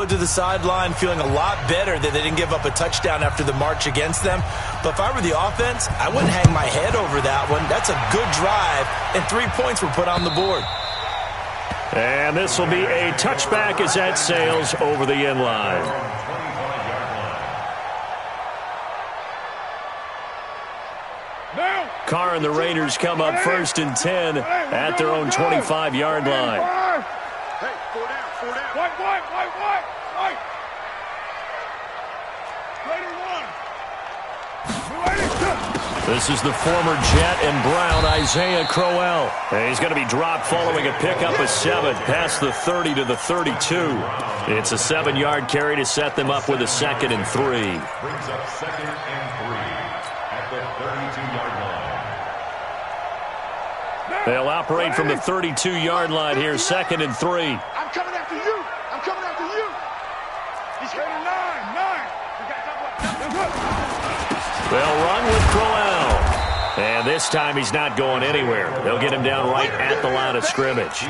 To the sideline feeling a lot better that they didn't give up a touchdown after the march against them. But if I were the offense, I wouldn't hang my head over that one. That's a good drive, and 3 points were put on the board. And this will be a touchback as that sails over the end line. Carr and the Raiders come up 1st and 10 at their own 25-yard line. Hey, 4 down, 4 down. White. Raider 1. This is the former Jet and Brown, Isaiah Crowell. And he's going to be dropped following a pickup of 7 past the 30 to the 32. It's a 7-yard carry to set them up with a 2nd and 3. Brings up 2nd and 3 at the 32-yard line. They'll operate from the 32-yard line here, 2nd and 3. I'm coming after you. He's Raider 9. They'll run with Crowell. And this time he's not going anywhere. They'll get him down right at the line of scrimmage.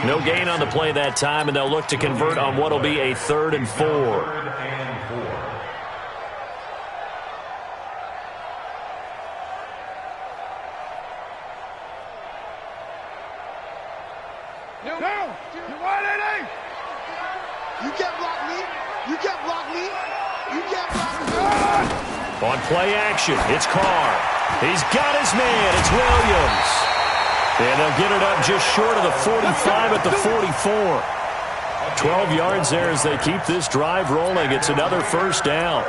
No gain on the play that time, and they'll look to convert on what will be a 3rd and 4. On play action, it's Carr. He's got his man. It's Williams. And they'll get it up just short of the 45 at the 44. 12 yards there as they keep this drive rolling. It's another 1st down.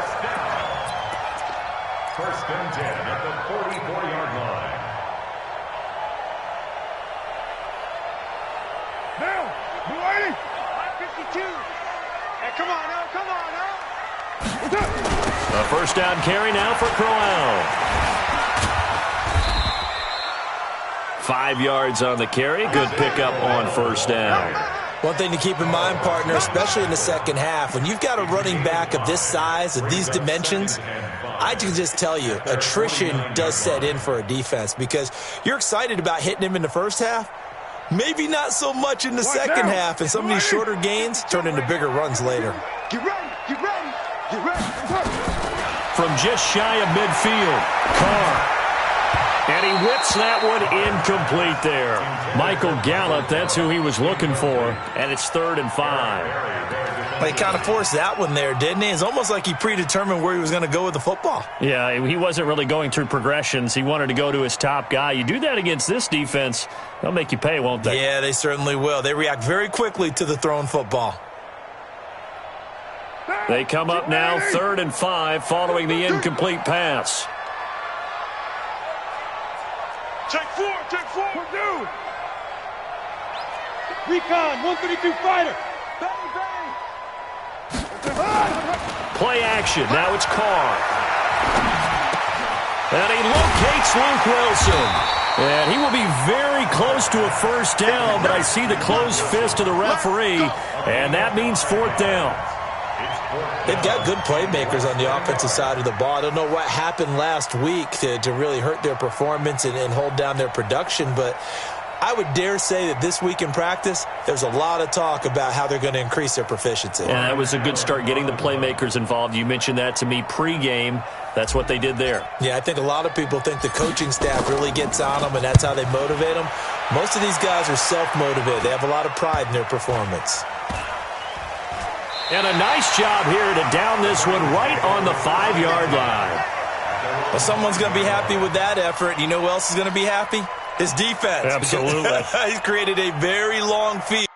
1st and 10 at the 44-yard line. Now, 52. Hey, come on now. A 1st down carry now for Crowell. 5 yards on the carry. Good pickup on 1st down. One thing to keep in mind, partner, especially in the second half, when you've got a running back of this size, of these dimensions, I can just tell you, attrition does set in for a defense because you're excited about hitting him in the first half. Maybe not so much in the second half, and some of these shorter gains turn into bigger runs later. Get ready. From just shy of midfield, Carr. And he whips that one incomplete there. Michael Gallup, that's who he was looking for, and it's 3rd and 5. Well, he kind of forced that one there, didn't he? It's almost like he predetermined where he was going to go with the football. Yeah, he wasn't really going through progressions. He wanted to go to his top guy. You do that against this defense, they'll make you pay, won't they? Yeah, they certainly will. They react very quickly to the thrown football. They come up now 3rd and 5 following the incomplete pass. Take 4. Dude. Recon, 132 fighter. Play action. Now it's Carr. And he locates Luke Wilson. And he will be very close to a 1st down, but I see the closed fist of the referee, and that means 4th down. They've got good playmakers on the offensive side of the ball. I don't know what happened last week to really hurt their performance and hold down their production, but I would dare say that this week in practice, there's a lot of talk about how they're going to increase their proficiency. And that was a good start getting the playmakers involved. You mentioned that to me pregame. That's what they did there. Yeah, I think a lot of people think the coaching staff really gets on them, and that's how they motivate them. Most of these guys are self-motivated. They have a lot of pride in their performance. And a nice job here to down this one right on the 5-yard line. Well, someone's going to be happy with that effort. You know who else is going to be happy? His defense. Absolutely. He's created a very long field.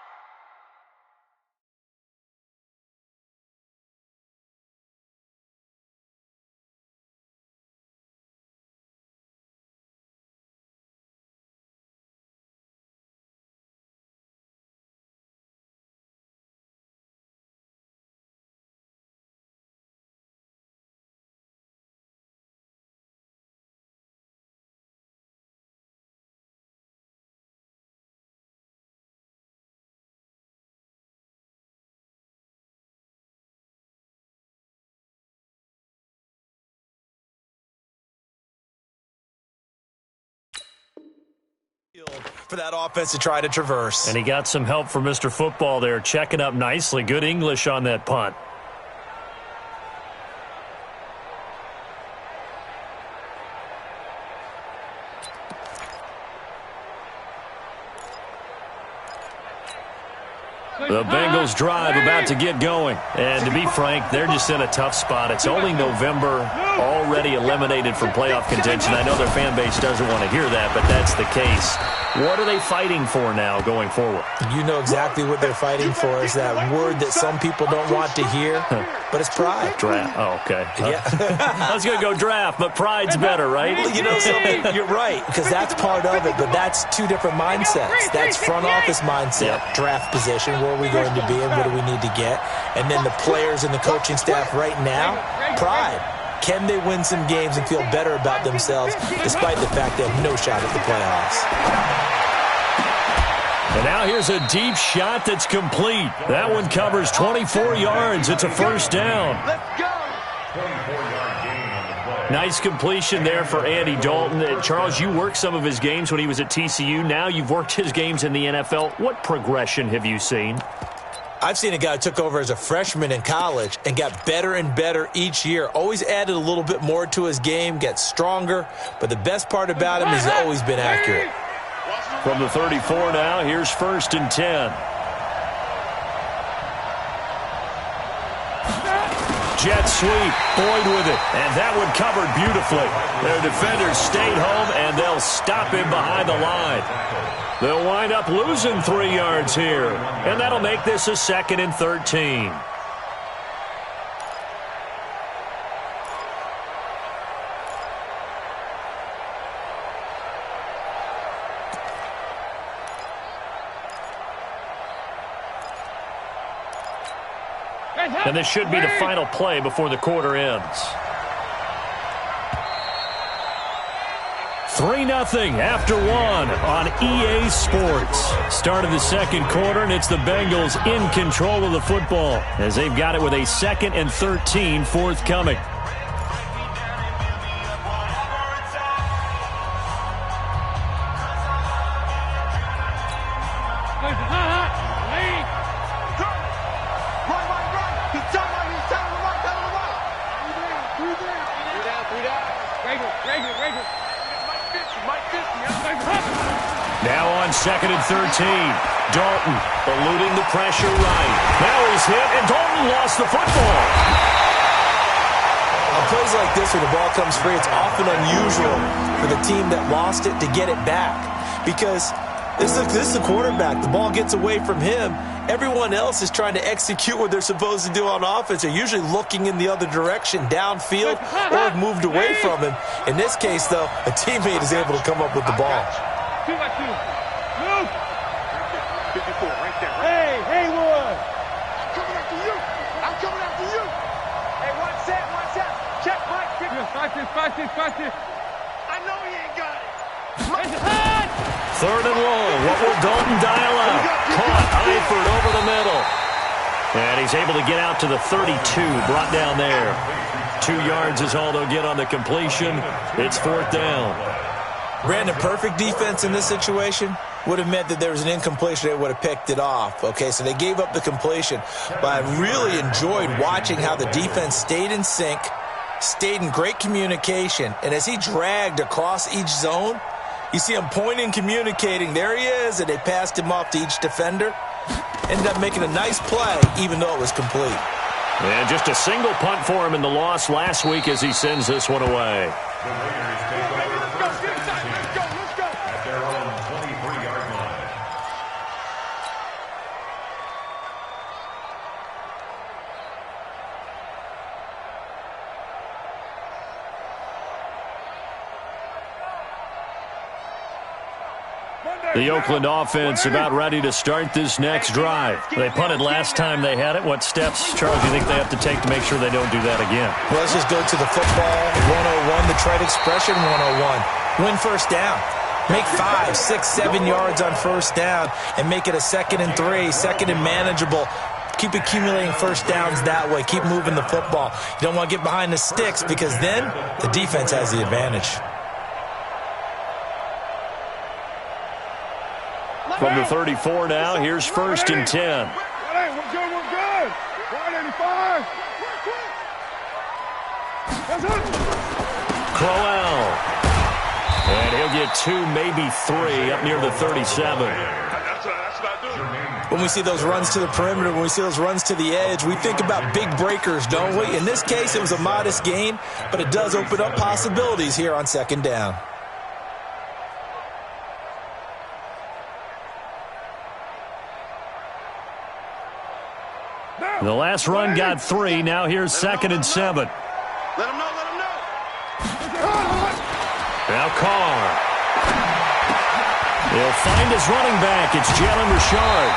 for that offense to try to traverse. And he got some help from Mr. Football there, checking up nicely. Good English on that punt. The Bengals drive about to get going. And to be frank, they're just in a tough spot. It's only November, already eliminated from playoff contention. I know their fan base doesn't want to hear that, but that's the case. What are they fighting for now going forward? You know exactly what they're fighting for is that word that some people don't want to hear, but it's pride. Draft. Oh, okay. Yeah. I was going to go draft, but pride's better, right? Well, you know something? You're right, because that's part of it, but that's two different mindsets. That's front office mindset, draft position, where are we going to be and what do we need to get? And then the players and the coaching staff right now, pride. Can they win some games and feel better about themselves despite the fact they have no shot at the playoffs? And now here's a deep shot that's complete. That one covers 24 yards. It's a first down. Let's go. 24-yard gain on the play. Nice completion there for Andy Dalton. Charles, you worked some of his games when he was at TCU. Now you've worked his games in the NFL. What progression have you seen? I've seen a guy who took over as a freshman in college and got better and better each year. Always added a little bit more to his game, gets stronger. But the best part about him is he's always been accurate. From the 34 now, here's 1st and 10. Jet sweep, Boyd with it, and that one covered beautifully. Their defenders stayed home, and they'll stop him behind the line. They'll wind up losing 3 yards here, and that'll make this a 2nd and 13. And this should be the final play before the quarter ends. 3-0 after 1 on EA Sports. Start of the second quarter, and it's the Bengals in control of the football as they've got it with a 2nd and 13 forthcoming. Now on 2nd and 13. Dalton eluding the pressure right. Now he's hit, and Dalton lost the football. On plays like this where the ball comes free, it's often unusual for the team that lost it to get it back. Because this is the quarterback. The ball gets away from him. Everyone else is trying to execute what they're supposed to do on offense. They're usually looking in the other direction, downfield, or have moved away from him. In this case, though, a teammate is able to come up with the ball. 2 by 2. Move. 54, right there. Hey, Haywood. I'm coming after you. I'm coming after you. Hey, one set. Check, Mike. Watch this. I know he ain't got it. It's hot. 3rd and long. What will Dalton dial up? Caught Eifert over the middle. And he's able to get out to the 32. Brought down there. 2 yards is all they'll get on the completion. It's 4th down. Brandon, perfect defense in this situation would have meant that there was an incompletion. They would have picked it off. Okay, so they gave up the completion. But I really enjoyed watching how the defense stayed in sync, stayed in great communication. And as he dragged across each zone, you see him pointing, communicating. There he is, and they passed him off to each defender. Ended up making a nice play, even though it was complete. And just a single punt for him in the loss last week as he sends this one away. The Raiders take over 1st and 10 at their own 23-yard line. The Oakland offense about ready to start this next drive. They punted last time they had it. What steps, Charles, do you think they have to take to make sure they don't do that again? Well, let's just go to the football 101, the trade expression 101. Win first down. Make 5, 6, 7 yards on first down and make it a 2nd and 3, 2nd and manageable. Keep accumulating first downs that way. Keep moving the football. You don't want to get behind the sticks because then the defense has the advantage. From the 34 now, here's 1st and 10. We're good. 185. Crowell. And he'll get 2, maybe 3 up near the 37. When we see those runs to the perimeter, when we see those runs to the edge, we think about big breakers, don't we? In this case, it was a modest gain, but it does open up possibilities here on 2nd down. The last run got 3. Now here's 2nd and 7. Let him know. Now Carr. He'll find his running back. It's Jalen Richard.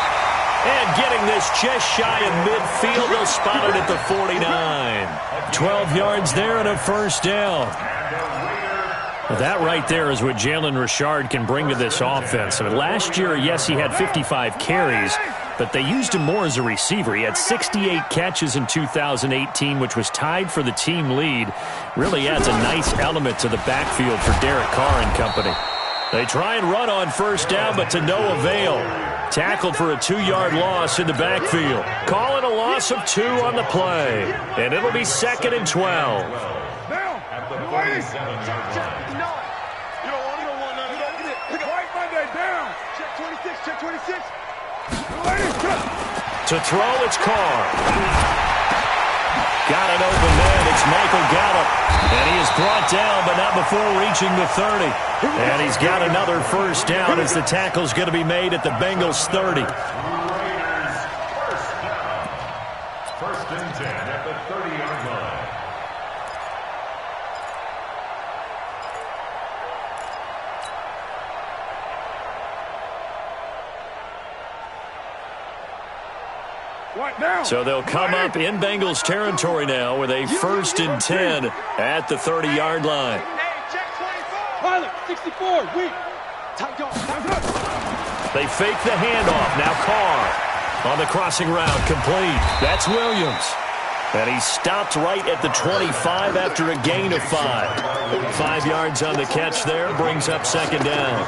And getting this just shy of midfield. They'll spot it at the 49. 12 yards there and a 1st down. That right there is what Jalen Richard can bring to this offense. I mean, last year, yes, he had 55 carries, but they used him more as a receiver. He had 68 catches in 2018, which was tied for the team lead. Really adds a nice element to the backfield for Derek Carr and company. They try and run on 1st down, but to no avail. Tackled for a 2-yard loss in the backfield. Call it a loss of 2 on the play. And it'll be 2nd and 12. At the 47-yard line. Check 26. To throw, it's Carr. Got an open man. It's Michael Gallup. And he is brought down, but not before reaching the 30. And he's got another 1st down as the tackle's going to be made at the Bengals 30. Raiders, 1st down. 1st and 10 at the 30-yard line. So they'll come up in Bengals territory now with a 1st and 10 at the 30-yard line. Pilot, 64, weak. They fake the handoff. Now Carr on the crossing route, complete. That's Williams. And he stopped right at the 25 after a gain of 5. 5 yards on the catch there, brings up 2nd down.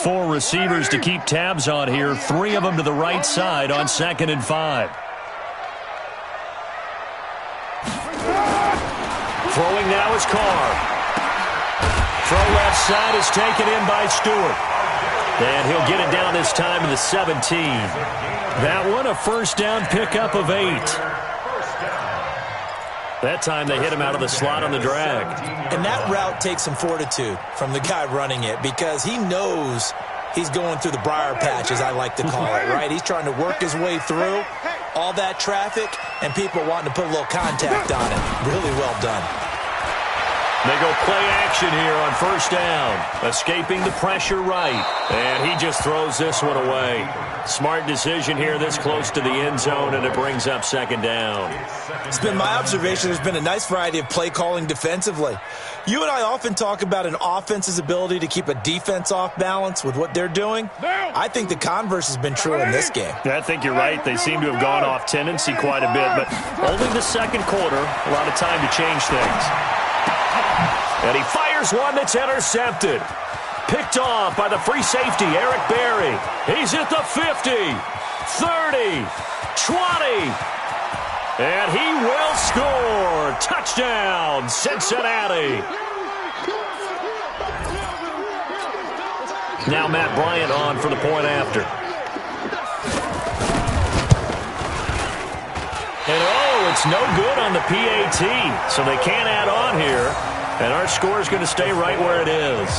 Four receivers to keep tabs on here. 3 of them to the right side on 2nd and 5. Throwing now is Carr. Throw left side is taken in by Stewart. And he'll get it down this time to the 17. That one a 1st down pickup of 8. That time they hit him out of the slot on the drag. And that route takes some fortitude from the guy running it because he knows he's going through the briar patch, as I like to call it, right? He's trying to work his way through all that traffic and people wanting to put a little contact on it. Really well done. They go play action here on 1st down. Escaping the pressure right. And he just throws this one away. Smart decision here this close to the end zone, and it brings up 2nd down. It's been my observation there's been a nice variety of play calling defensively. You and I often talk about an offense's ability to keep a defense off balance with what they're doing. I think the converse has been true in this game. I think you're right. They seem to have gone off tendency quite a bit, but only the 2nd quarter, a lot of time to change things. And he fires one that's intercepted. Picked off by the free safety, Eric Berry. He's at the 50, 30, 20. And he will score. Touchdown, Cincinnati. Now Matt Bryant on for the point after. And oh, it's no good on the PAT. So they can't add on here. And our score is going to stay right where it is.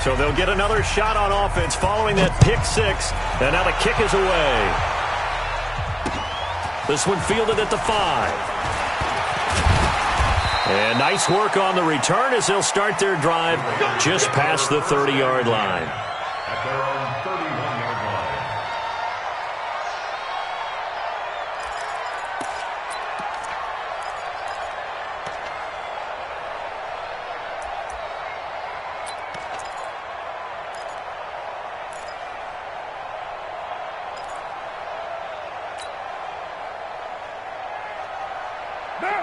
So they'll get another shot on offense following that pick 6. And now the kick is away. This one fielded at the 5. And nice work on the return as they'll start their drive just past the 30-yard line. At their own 31-yard line.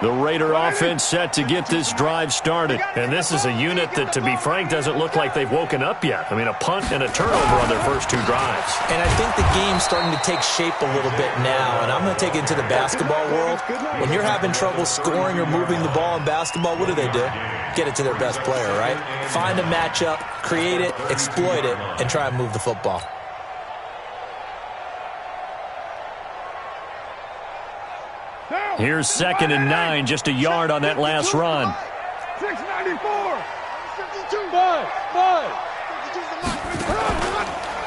The Raider offense set to get this drive started. And this is a unit that, to be frank, doesn't look like they've woken up yet. I mean, a punt and a turnover on their first 2 drives. And I think the game's starting to take shape a little bit now. And I'm going to take it into the basketball world. When you're having trouble scoring or moving the ball in basketball, what do? Get it to their best player, right? Find a matchup, create it, exploit it, and try and move the football. Here's 2nd and 9, just a yard on that last run. 694.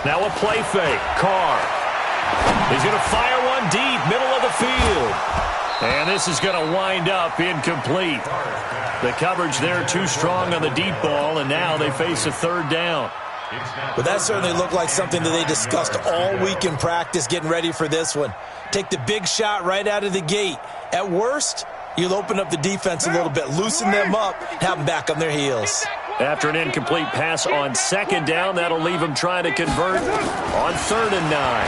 Now a play fake. Carr. He's going to fire one deep, middle of the field. And this is going to wind up incomplete. The coverage there too strong on the deep ball, and now they face a 3rd down. But that certainly looked like something that they discussed all week in practice getting ready for this one. Take the big shot right out of the gate. At worst, you'll open up the defense a little bit, loosen them up, have them back on their heels. After an incomplete pass on 2nd down, that'll leave him trying to convert on 3rd and 9.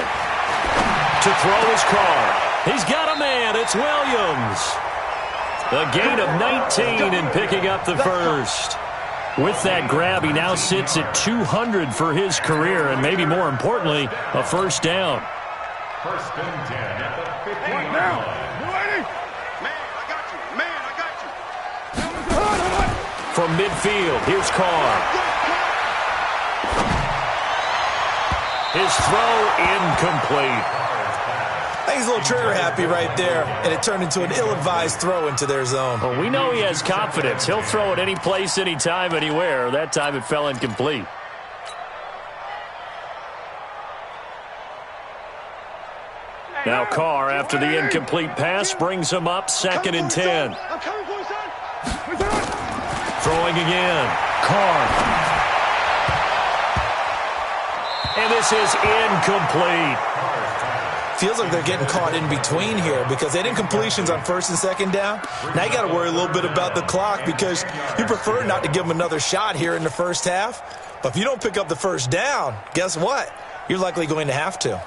To throw his Carr. He's got a man. It's Williams. A gain of 19 and picking up the first. With that grab, he now sits at 200 for his career, and maybe more importantly, a first down. First and 10 at the 50-yard line. From midfield, here's Carr. His throw incomplete. I think he's a little trigger happy right there, and it turned into an ill-advised throw into their zone. Well, we know he has confidence. He'll throw it any place, anytime, anywhere. That time it fell incomplete. Now Carr, after the incomplete pass, brings him up 2nd and 10. Throwing again. Carr. And this is incomplete. Feels like they're getting caught in between here because they did incompletions on 1st and 2nd down. Now you got to worry a little bit about the clock because you prefer not to give them another shot here in the first half. But if you don't pick up the first down, guess what? You're likely going to have to.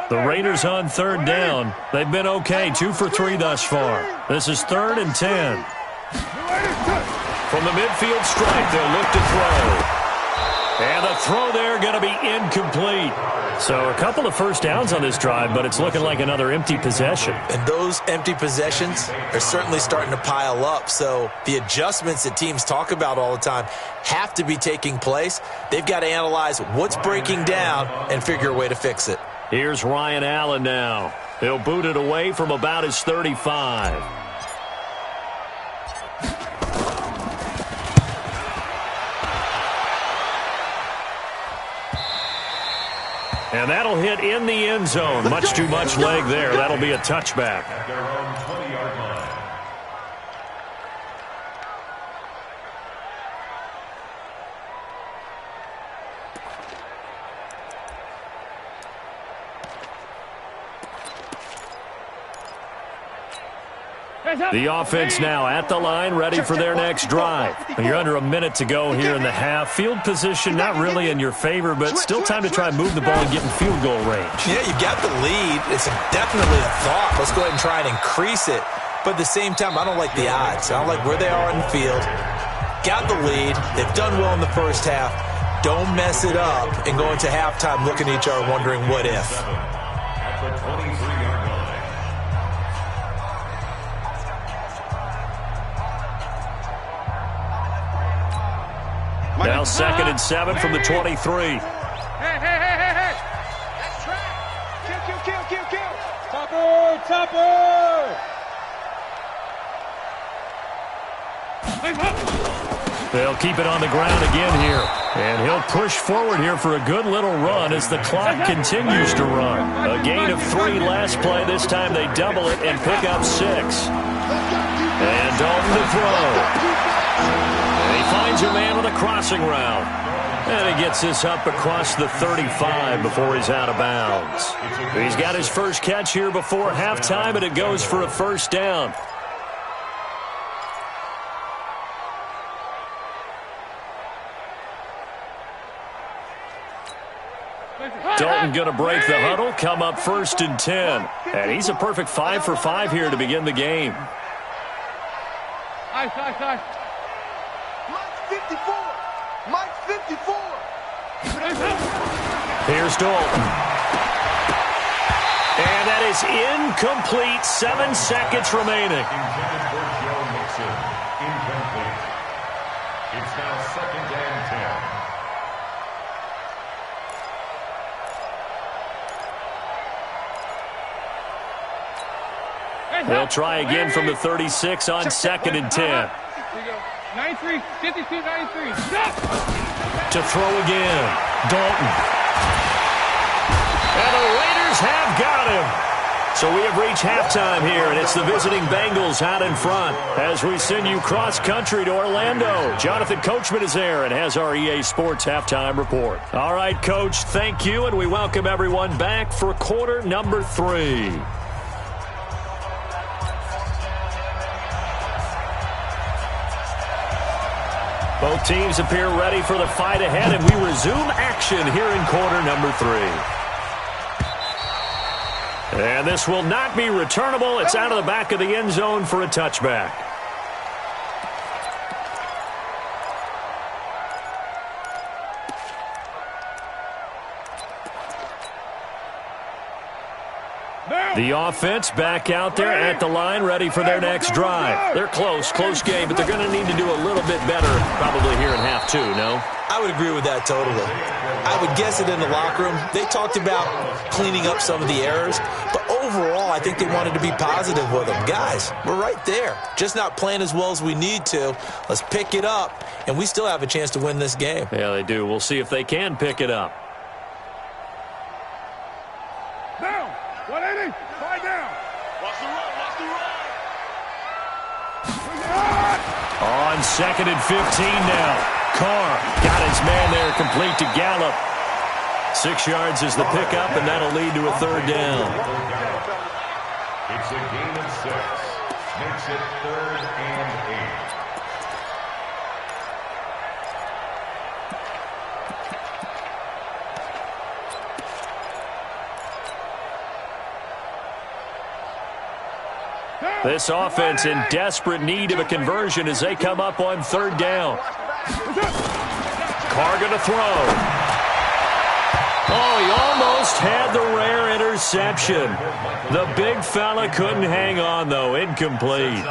The Raiders on 3rd down. They've been okay, 2 for 3 thus far. This is 3rd and 10. From the midfield stripe, they'll look to throw. And the throw there going to be incomplete. So a couple of first downs on this drive, but it's looking like another empty possession. And those empty possessions are certainly starting to pile up. So the adjustments that teams talk about all the time have to be taking place. They've got to analyze what's breaking down and figure a way to fix it. Here's Ryan Allen now. He'll boot it away from about his 35. And that'll hit in the end zone. Much too much leg there. That'll be a touchback. At their own 20-yard line. The offense now at the line, ready for their next drive. You're under a minute to go here in the half. Field position not really in your favor, but still time to try and move the ball and get in field goal range. Yeah, you got the lead. It's definitely a thought. Let's go ahead and try and increase it. But at the same time, I don't like the odds. I don't like where they are on the field. Got the lead. They've done well in the first half. Don't mess it up and go into halftime looking at each other wondering what if. At the 23-yard line. Now 2nd and 7 from the 23. Hey. That's track. Kill. Topper. They'll keep it on the ground again here. And he'll push forward here for a good little run as the clock continues to run. A gain of 3 last play. This time they double it and pick up 6. And Dalton to throw. And he finds a man with a crossing route. And he gets this up across the 35 before he's out of bounds. He's got his first catch here before halftime, and it goes for a first down. Dalton going to break the huddle, come up 1st and 10. And he's a perfect 5 for 5 here to begin the game. Nice. Mike's 54. Mike's 54. Here's Dalton. And that is incomplete. 7 seconds remaining. Intended for Joe Mixon. Incomplete. It's now 2nd and 10. They'll try again from the 36 on 2nd and 10. 93, 52, 93. To throw again. Dalton. And the Raiders have got him. So we have reached halftime here, and it's the visiting Bengals out in front as we send you cross-country to Orlando. Jonathan Coachman is there and has our EA Sports halftime report. All right, Coach, thank you, and we welcome everyone back for quarter number 3. Both teams appear ready for the fight ahead, and we resume action here in quarter number 3. And this will not be returnable. It's out of the back of the end zone for a touchback. The offense back out there at the line, ready for their next drive. They're close game, but they're going to need to do a little bit better probably here in half 2, no? I would agree with that totally. I would guess it in the locker room. They talked about cleaning up some of the errors, but overall, I think they wanted to be positive with them. Guys, we're right there. Just not playing as well as we need to. Let's pick it up, and we still have a chance to win this game. Yeah, they do. We'll see if they can pick it up. Down. 180. 5 down. Watch the run. Watch the run. On 2nd and 15 now. Carr got his man there, complete to Gallup. 6 yards is the pickup, and that'll lead to a 3rd down. It's a gain of 6. Makes it 3rd and 8. This offense in desperate need of a conversion as they come up on 3rd down. Carr going to throw. Oh, he almost had the rare interception. The big fella couldn't hang on, though. Incomplete.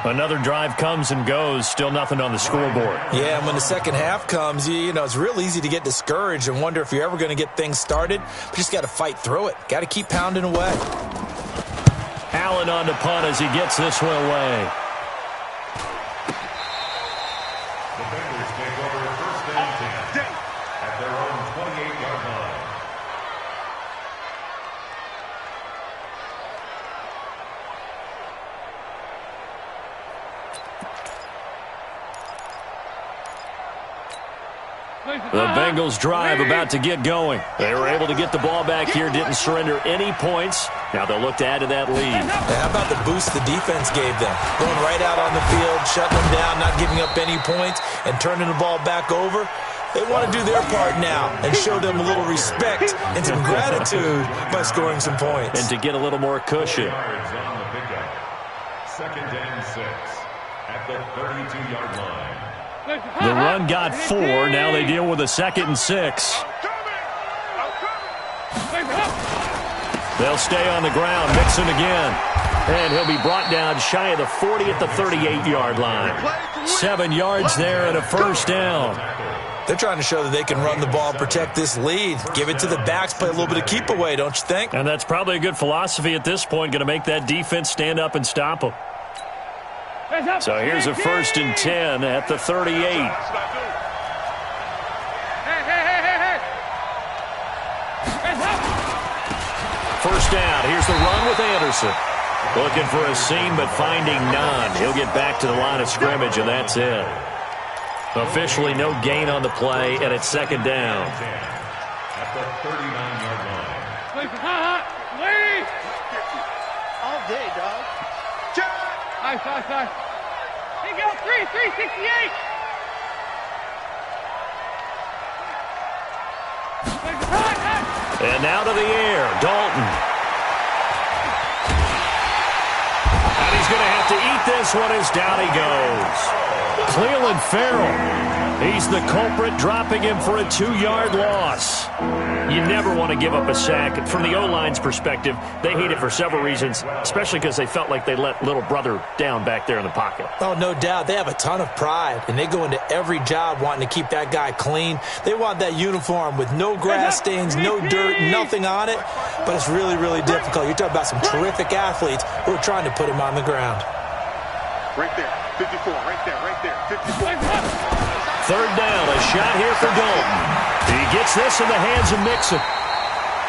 Another drive comes and goes. Still nothing on the scoreboard. Yeah, and when the second half comes, you know, it's real easy to get discouraged and wonder if you're ever going to get things started. But you just got to fight through it. Got to keep pounding away. Allen on the punt as he gets this one away. The Bengals take over 1st and 10 at their own 28-yard line. The Bengals drive about to get going. They were able to get the ball back here, didn't surrender any points. Now they'll look to add to that lead. How about the boost the defense gave them? Going right out on the field, shutting them down, not giving up any points, and turning the ball back over. They want to do their part now and show them a little respect and some gratitude by scoring some points. And to get a little more cushion. Yards on the pickup. 2nd and 6 at the 32-yard line. The run got 4. Now they deal with a 2nd and 6. They'll stay on the ground. Mixon again. And he'll be brought down shy of the 40 at the 38-yard line. 7 yards there and a 1st down. They're trying to show that they can run the ball and protect this lead. Give it to the backs, play a little bit of keep away, don't you think? And that's probably a good philosophy at this point, going to make that defense stand up and stop them. So here's a 1st and 10 at the 38. First down. Here's the run with Anderson. Looking for a seam, but finding none. He'll get back to the line of scrimmage, and that's it. Officially no gain on the play, and it's second down. At the 39-yard line. Lady! All day, dog. Nice. Hey, go, 368! And now to the air, Dalton. And he's going to have to eat this one as down he goes. Cleveland Farrell. He's the culprit, dropping him for a 2-yard loss. You never want to give up a sack. From the O-line's perspective, they hate it for several reasons, especially because they felt like they let little brother down back there in the pocket. Oh, no doubt. They have a ton of pride, and they go into every job wanting to keep that guy clean. They want that uniform with no grass stains, no dirt, nothing on it. But it's really, really difficult. You're talking about some terrific athletes who are trying to put him on the ground. Right there, 54, right there, 54. Third down, a shot here for Dalton. He gets this in the hands of Mixon.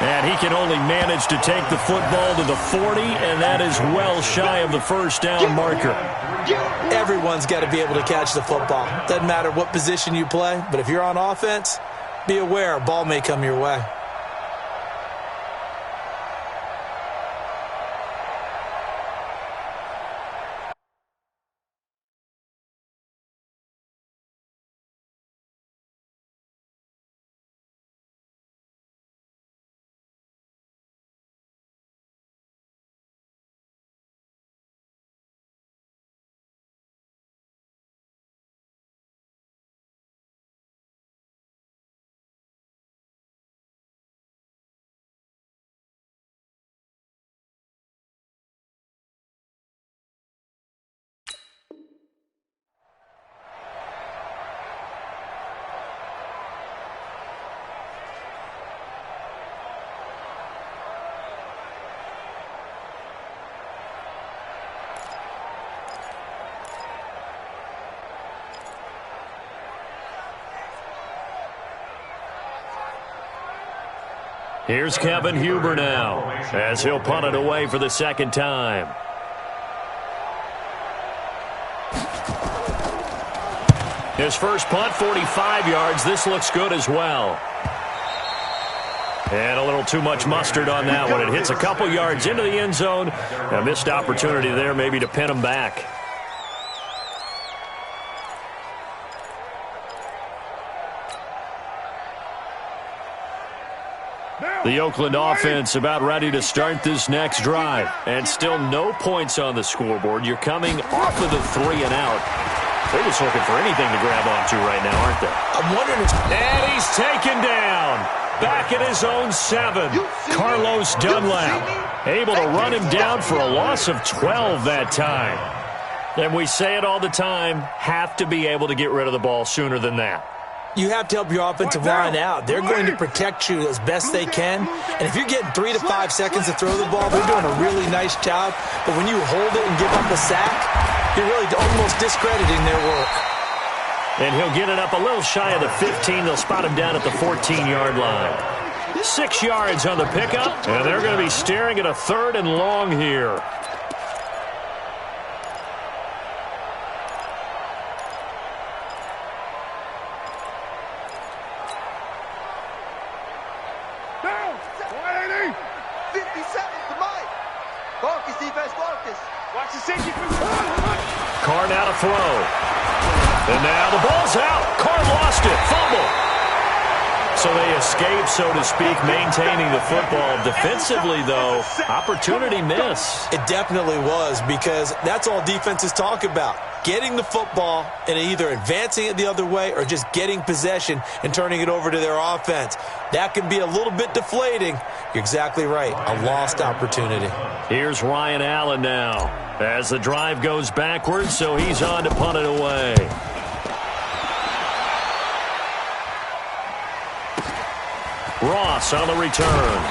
And he can only manage to take the football to the 40, and that is well shy of the first down marker. Everyone's got to be able to catch the football. Doesn't matter what position you play, but if you're on offense, be aware a ball may come your way. Here's Kevin Huber now, as he'll punt it away for the second time. His first punt, 45 yards. This looks good as well. And a little too much mustard on that one. It hits a couple yards into the end zone. A missed opportunity there maybe to pin him back. The Oakland offense about ready to start this next drive. And still no points on the scoreboard. You're coming off of the 3 and out. They're just looking for anything to grab onto right now, aren't they? I'm wondering if... And he's taken down. Back at his own 7. Carlos Dunlap able to run him down for a loss of 12 that time. And we say it all the time, have to be able to get rid of the ball sooner than that. You have to help your offensive line out. They're going to protect you as best they can. And if you're getting 3 to 5 seconds to throw the ball, they're doing a really nice job. But when you hold it and give up a sack, you're really almost discrediting their work. And he'll get it up a little shy of the 15. They'll spot him down at the 14-yard line. 6 yards on the pickup, and they're going to be staring at a 3rd and long here. Carr now to throw. And now the ball's out. Carr lost it. Fumble. So they escape, so to speak, maintaining the football. Defensively, though, opportunity miss. It definitely was, because that's all defenses talk about. Getting the football and either advancing it the other way or just getting possession and turning it over to their offense. That can be a little bit deflating. You're exactly right. A lost opportunity. Here's Ryan Allen now as the drive goes backwards, so he's on to punt it away. Ross on the return.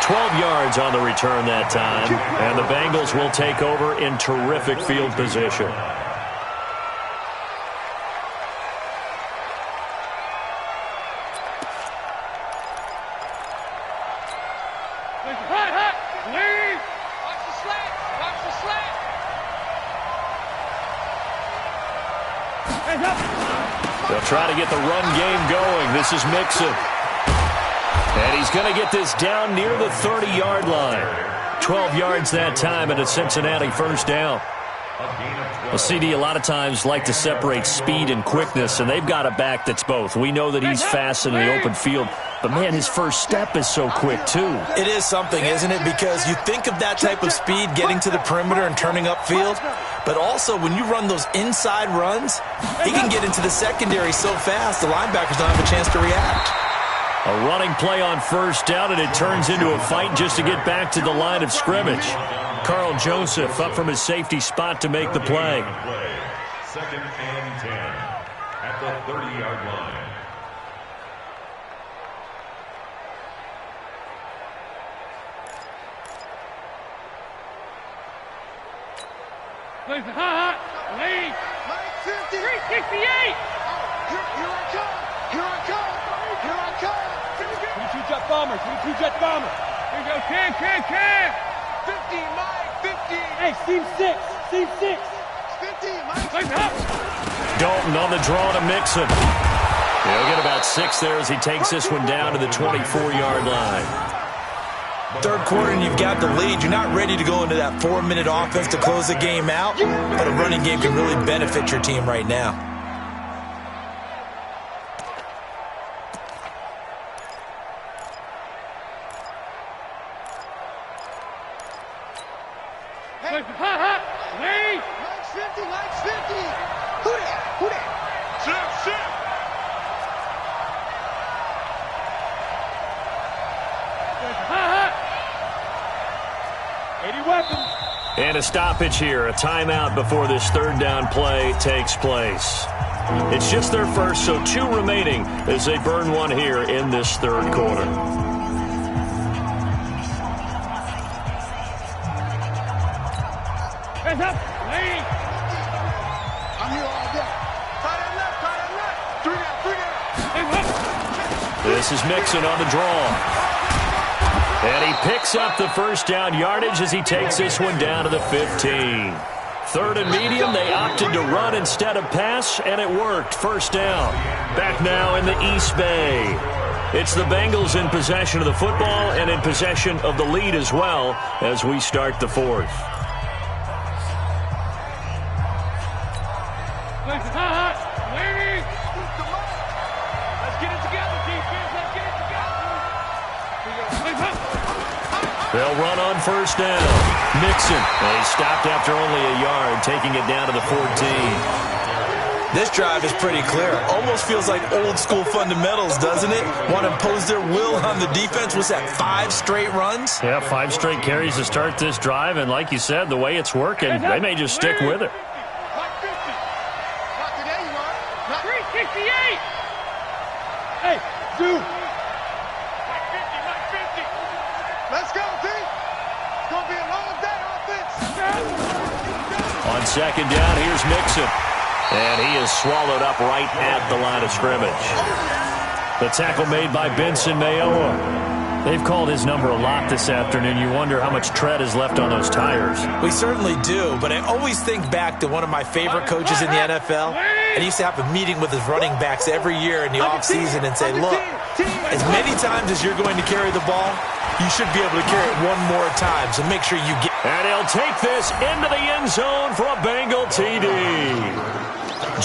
12 yards on the return that time, and the Bengals will take over in terrific field position. They'll try to get the run game going. This is Mixon. And he's going to get this down near the 30-yard line. 12 yards that time, and a Cincinnati first down. Well, CD, a lot of times like to separate speed and quickness, and they've got a back that's both. We know that he's fast in the open field, but, man, his first step is so quick, too. It is something, isn't it? Because you think of that type of speed getting to the perimeter and turning upfield, but also when you run those inside runs, he can get into the secondary so fast the linebackers don't have a chance to react. A running play on first down, and it turns into a fight just to get back to the line of scrimmage. Carl Joseph up from his safety spot to make the play. 2nd and 10 at the 30-yard line. Lead. 368. Here I come. Here I come. Here I come. 22-jet bomber. 22-jet bomber. Here you go. Can. 50, Mike. 50. Hey, seam 6. Seam 6. 50, Mike. Dalton on the draw to Mixon. He'll get about 6 there as he takes this one down to the 24-yard line. Third quarter and you've got the lead. You're not ready to go into that 4-minute offense to close the game out, but a running game can really benefit your team right now. Hey, Lee. Mike's 50. Who that? Shit. 80 weapons. And a stoppage here, a timeout before this third down play takes place. It's just their first, so 2 remaining as they burn one here in this third quarter. Hands up, Lee. I'm here all day. Tight end left. 3 down. This is Mixon on the draw. And he picks up the first down yardage as he takes this one down to the 15. Third and medium, they opted to run instead of pass, and it worked. First down. Back now in the East Bay. It's the Bengals in possession of the football and in possession of the lead as well as we start the fourth. They'll run on first down. Mixon. And he stopped after only a yard, taking it down to the 14. This drive is pretty clear. Almost feels like old school fundamentals, doesn't it? Want to impose their will on the defense. Was that 5 straight runs? Yeah, 5 straight carries to start this drive. And like you said, the way it's working, they may just stick with it. Not today, you are. 368. Hey, dude. Let's go, D. It's going to be a long day offense. On second down, here's Mixon. And he is swallowed up right at the line of scrimmage. The tackle made by Benson Mayowa. They've called his number a lot this afternoon. You wonder how much tread is left on those tires. We certainly do, but I always think back to one of my favorite coaches in the NFL. And he used to have a meeting with his running backs every year in the offseason and say, look, as many times as you're going to carry the ball, you should be able to carry it one more time, so make sure you get... And he'll take this into the end zone for a Bengal TD.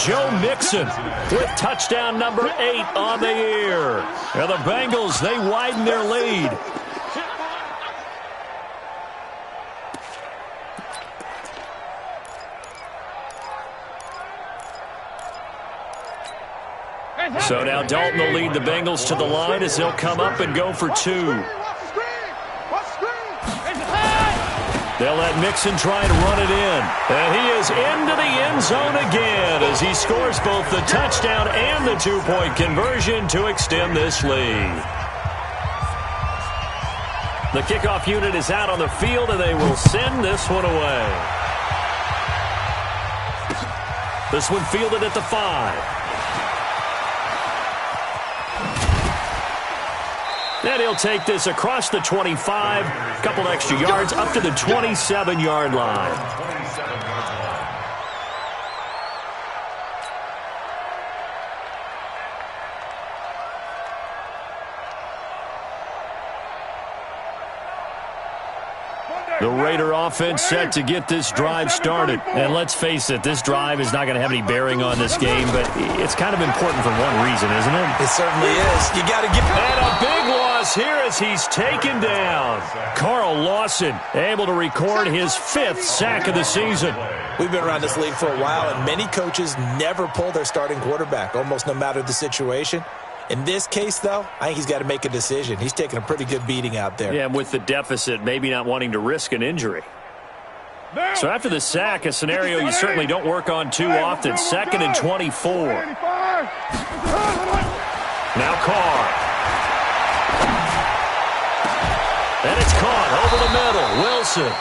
Joe Mixon with touchdown number 8 on the year. And the Bengals, they widen their lead. So now Dalton will lead the Bengals to the line as they'll come up and go for 2. They'll let Mixon try and run it in. And he is into the end zone again as he scores both the touchdown and the 2-point conversion to extend this lead. The kickoff unit is out on the field, and they will send this one away. This one fielded at the 5. And he'll take this across the 25, a couple extra yards, up to the 27-yard line. The Raider offense set to get this drive started. And let's face it, this drive is not going to have any bearing on this game, but it's kind of important for one reason, isn't it? It certainly is. You got to get... And a big loss here as he's taken down. Carl Lawson able to record his 5th sack of the season. We've been around this league for a while, and many coaches never pull their starting quarterback, almost no matter the situation. In this case, though, I think he's got to make a decision. He's taking a pretty good beating out there. Yeah, and with the deficit, maybe not wanting to risk an injury. So after the sack, a scenario you certainly don't work on too often. 2nd and 24. Now Carr. And it's caught over the middle. Wilson.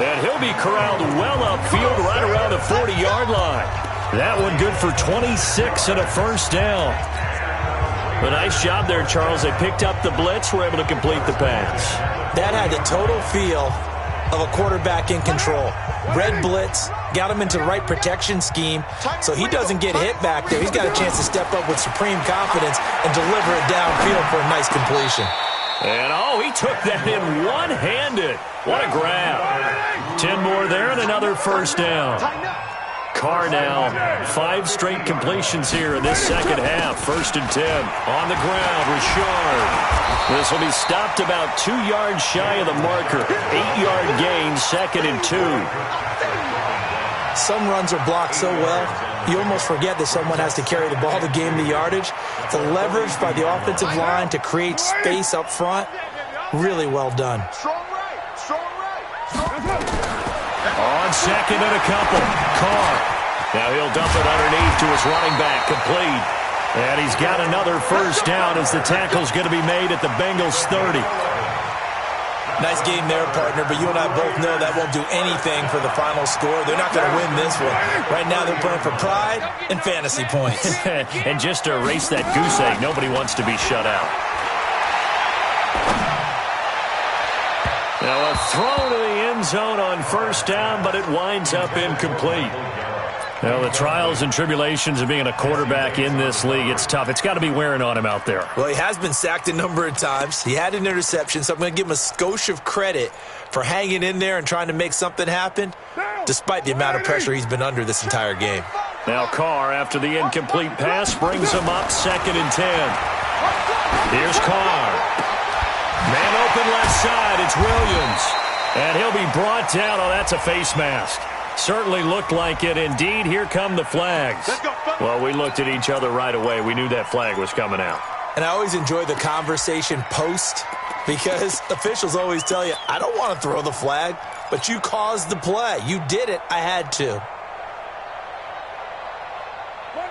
And he'll be corralled well upfield right around the 40-yard line. That one good for 26 and a first down. A nice job there, Charles. They picked up the blitz, were able to complete the pass. That had the total feel of a quarterback in control. Red blitz, got him into the right protection scheme, so he doesn't get hit back there. He's got a chance to step up with supreme confidence and deliver it downfield for a nice completion. And, oh, he took that in one-handed. What a grab. 10 more there and another first down. Carr now, 5 straight completions here in this second half. 1st and 10. On the ground, Richard. This will be stopped about 2 yards shy of the marker. 8-yard gain, 2nd and 2. Some runs are blocked so well, you almost forget that someone has to carry the ball to gain the yardage. The leverage by the offensive line to create space up front, really well done. On 2nd and a couple, Carr. Now he'll dump it underneath to his running back, complete. And he's got another first down as the tackle's going to be made at the Bengals 30. Nice game there, partner, but you and I both know that won't do anything for the final score. They're not going to win this one. Right now they're playing for pride and fantasy points. And just to erase that goose egg, nobody wants to be shut out. Now a throw to the end zone on first down, but it winds up incomplete. Now, the trials and tribulations of being a quarterback in this league, it's tough. It's got to be wearing on him out there. Well, he has been sacked a number of times. He had an interception, so I'm going to give him a skosh of credit for hanging in there and trying to make something happen, despite the amount of pressure he's been under this entire game. Now Carr, after the incomplete pass, brings him up 2nd and 10. Here's Carr. Man open left side, it's Williams. And he'll be brought down. Oh, that's a face mask. Certainly looked like it. Indeed, here come the flags. Well, we looked at each other right away. We knew that flag was coming out. And I always enjoy the conversation post because officials always tell you, I don't want to throw the flag, but you caused the play. You did it. I had to.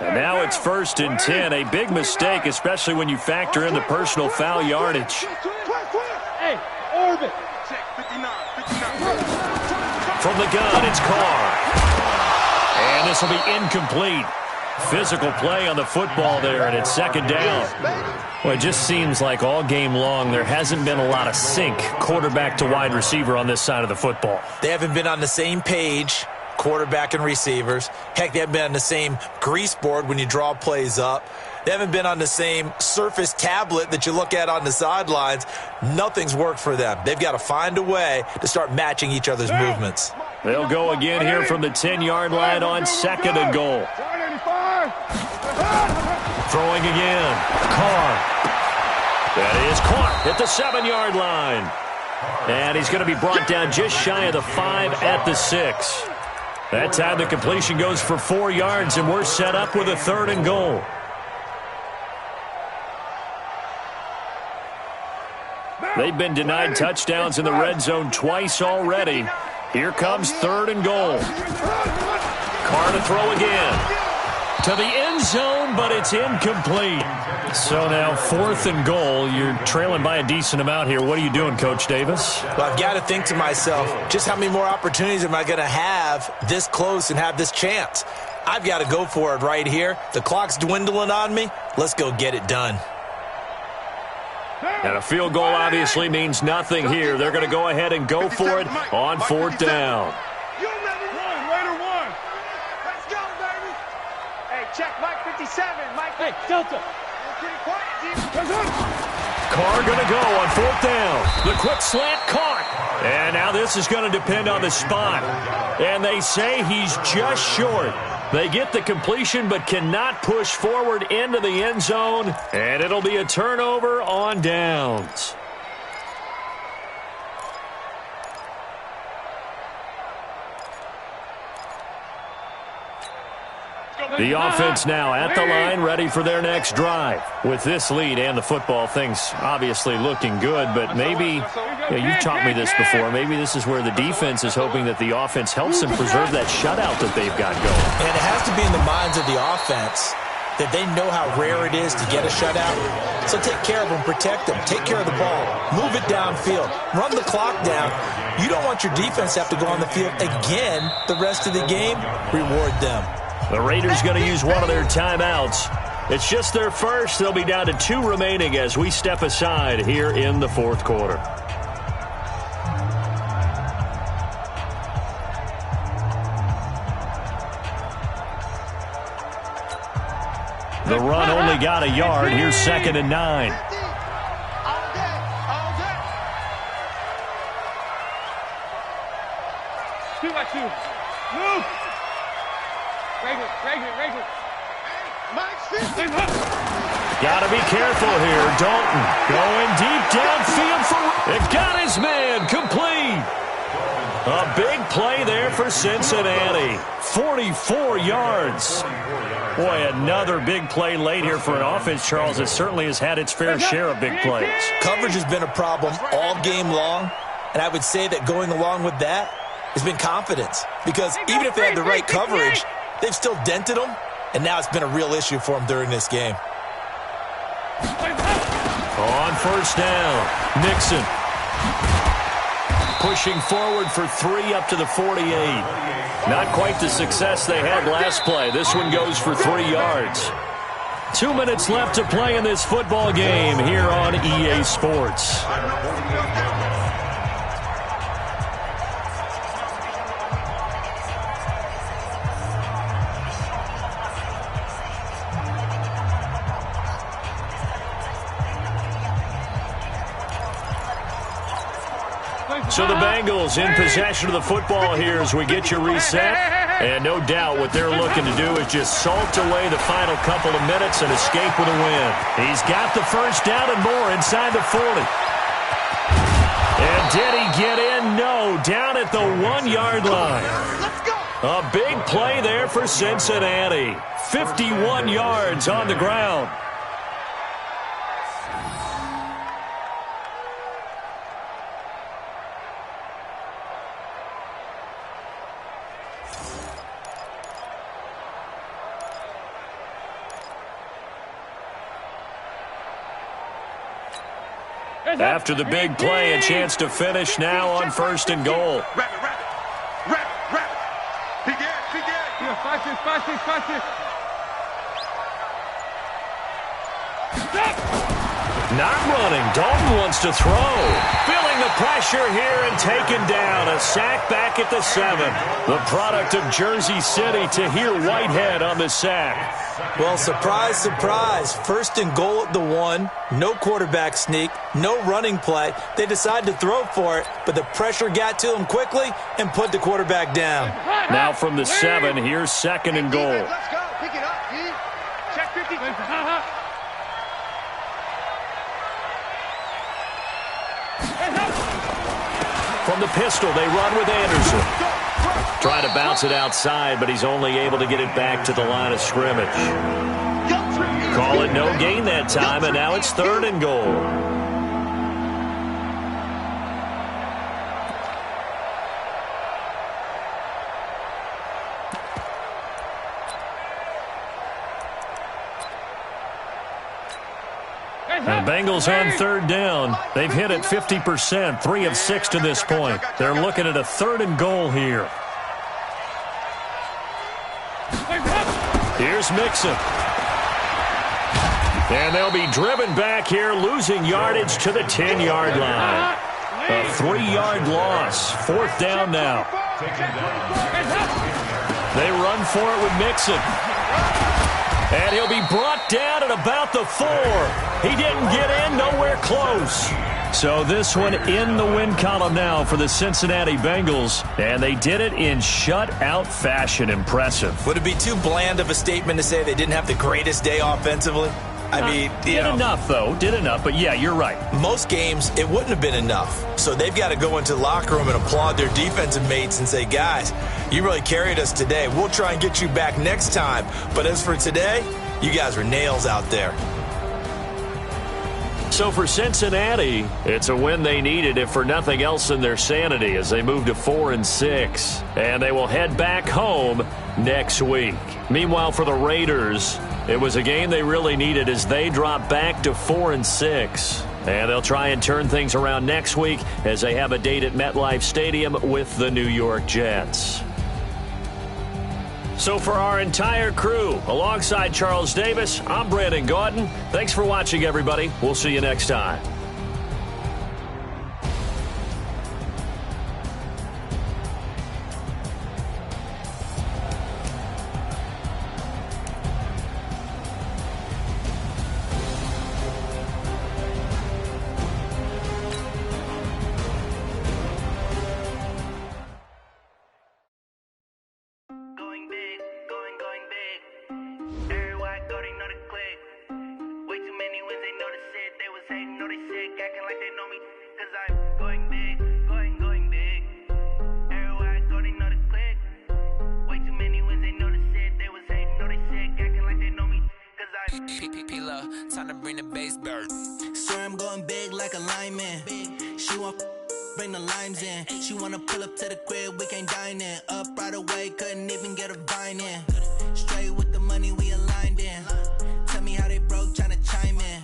And now it's 1st and 10. A big mistake, especially when you factor in the personal foul yardage. Hey, orbit. From the gun, it's Carr. And this will be incomplete. Physical play on the football there, and it's 2nd down. Well, it just seems like all game long there hasn't been a lot of sync quarterback to wide receiver on this side of the football. They haven't been on the same page, quarterback and receivers. Heck, they haven't been on the same grease board when you draw plays up. They haven't been on the same Surface tablet that you look at on the sidelines. Nothing's worked for them. They've got to find a way to start matching each other's movements. They'll go again here from the 10-yard line on 2nd and goal. Throwing again. Carr. That is caught at the 7-yard line. And he's going to be brought down just shy of the 5 at the 6. That time the completion goes for 4 yards, and we're set up with a 3rd and goal. They've been denied touchdowns in the red zone twice already. Here comes 3rd and goal. Carr to throw again. To the end zone, but it's incomplete. So now 4th and goal. You're trailing by a decent amount here. What are you doing, Coach Davis? Well, I've got to think to myself, just how many more opportunities am I going to have this close and have this chance? I've got to go for it right here. The clock's dwindling on me. Let's go get it done. And a field goal obviously means nothing here. They're going to go ahead and go for it on 4th down. Raider 1. Let's go, baby. Hey, check Mike 57. Mike, hey, Delta. Pretty quiet, Carr going to go on 4th down. The quick slant caught. And now this is going to depend on the spot. And they say he's just short. They get the completion but cannot push forward into the end zone. And it'll be a turnover on downs. The offense now at the line, ready for their next drive. With this lead and the football, things obviously looking good, but maybe, you've taught me this before, maybe this is where the defense is hoping that the offense helps them preserve that shutout that they've got going. And it has to be in the minds of the offense that they know how rare it is to get a shutout. So take care of them, protect them, take care of the ball, move it downfield, run the clock down. You don't want your defense to have to go on the field again the rest of the game. Reward them. The Raiders going to use one of their timeouts. It's just their first. They'll be down to 2 remaining as we step aside here in the 4th quarter. The run only got a yard. Here's 2nd and 9. Two by two. Move. Regular. Got to be careful here. Dalton going deep downfield for... It got his man complete. A big play there for Cincinnati. 44 yards. Boy, another big play late here for an offense, Charles, that certainly has had its fair share of big plays. Coverage has been a problem all game long, and I would say that going along with that has been confidence. Because even if they had the right coverage, they've still dented them, and now it's been a real issue for them during this game. On 1st down, Nixon. Pushing forward for 3 up to the 48. Not quite the success they had last play. This one goes for 3 yards. 2 minutes left to play in this football game here on EA Sports. So the Bengals in possession of the football here as we get you reset. And no doubt what they're looking to do is just salt away the final couple of minutes and escape with a win. He's got the 1st down and more inside the 40. And did he get in? No, down at the 1-yard line. A big play there for Cincinnati. 51 yards on the ground. After the big play, a chance to finish now on 1st and goal. Rapid. Begin. Yeah, 5-6. Not running. Dalton wants to throw. Feeling the pressure here and taken down. A sack back at the 7. The product of Jersey City, Tahir Whitehead on the sack. Well, surprise, surprise. 1st and goal at the 1. No quarterback sneak. No running play. They decided to throw for it, but the pressure got to them quickly and put the quarterback down. Now from the 7, here's 2nd and goal. Let's go. Pick it up, D. Check 50. From the pistol, they run with Anderson. Trying to bounce it outside, but he's only able to get it back to the line of scrimmage. Call it no gain that time, and now it's 3rd and goal. The Bengals on 3rd down. They've hit it 50%, 3 of 6 to this point. They're looking at a 3rd and goal here. Here's Mixon. And they'll be driven back here, losing yardage to the 10-yard line. A 3-yard loss. 4th down now. They run for it with Mixon. And he'll be brought down at about the 4. He didn't get in, nowhere close. So this one in the win column now for the Cincinnati Bengals, and they did it in shutout fashion. Impressive. Would it be too bland of a statement to say they didn't have the greatest day offensively? I mean, did enough, though. Did enough, but yeah, you're right. Most games, it wouldn't have been enough. So they've got to go into the locker room and applaud their defensive mates and say, guys, you really carried us today. We'll try and get you back next time. But as for today, you guys were nails out there. So for Cincinnati, it's a win they needed, if for nothing else in their sanity, as they move to 4-6. And they will head back home next week. Meanwhile, for the Raiders, it was a game they really needed as they drop back to 4-6. And they'll try and turn things around next week as they have a date at MetLife Stadium with the New York Jets. So for our entire crew, alongside Charles Davis, I'm Brandon Gaudin. Thanks for watching, everybody. We'll see you next time. Time to bring the bass bird. Swear I'm going big like a lineman. She want bring the limes in. She wanna pull up to the crib, we can't dine in. Up right away, couldn't even get a vine in. Straight with the money we aligned in. Tell me how they broke, tryna chime in.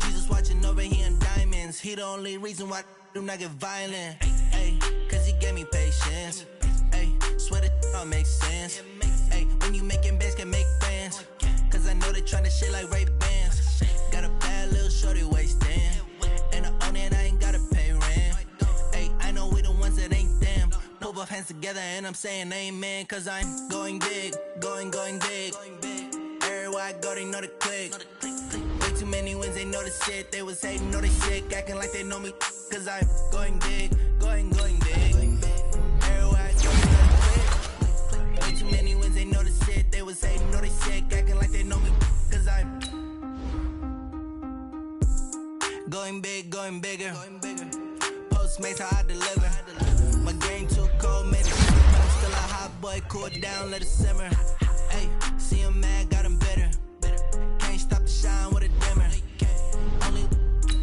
Jesus watching over here in diamonds. He the only reason why I do not get violent. Ay, cause he gave me patience. Ay, swear that all makes sense. Ay, when you making bands, can make friends. Cause I know they tryna shit like Ray-Bans. Got a bad little shorty wasting. And I own it, I ain't gotta pay rent. Ay, I know we the ones that ain't them. Put both hands together and I'm saying amen. Cause I'm going big, going big. Everywhere I go, they know the click. Way too many wins, they know the shit. They was hating, know they sick, acting like they know me. Cause I'm going big, going big. Everywhere I go, they know the click. Way too many wins, they know the shit. They was hating, know they sick, acting like they know me. Cause I'm going big, going bigger. Postmates how I deliver. My game too cold, made it simmer. But I'm still a hot boy, cool it down, let it simmer. Hey, see him mad, got him bitter. Can't stop the shine with a dimmer. Only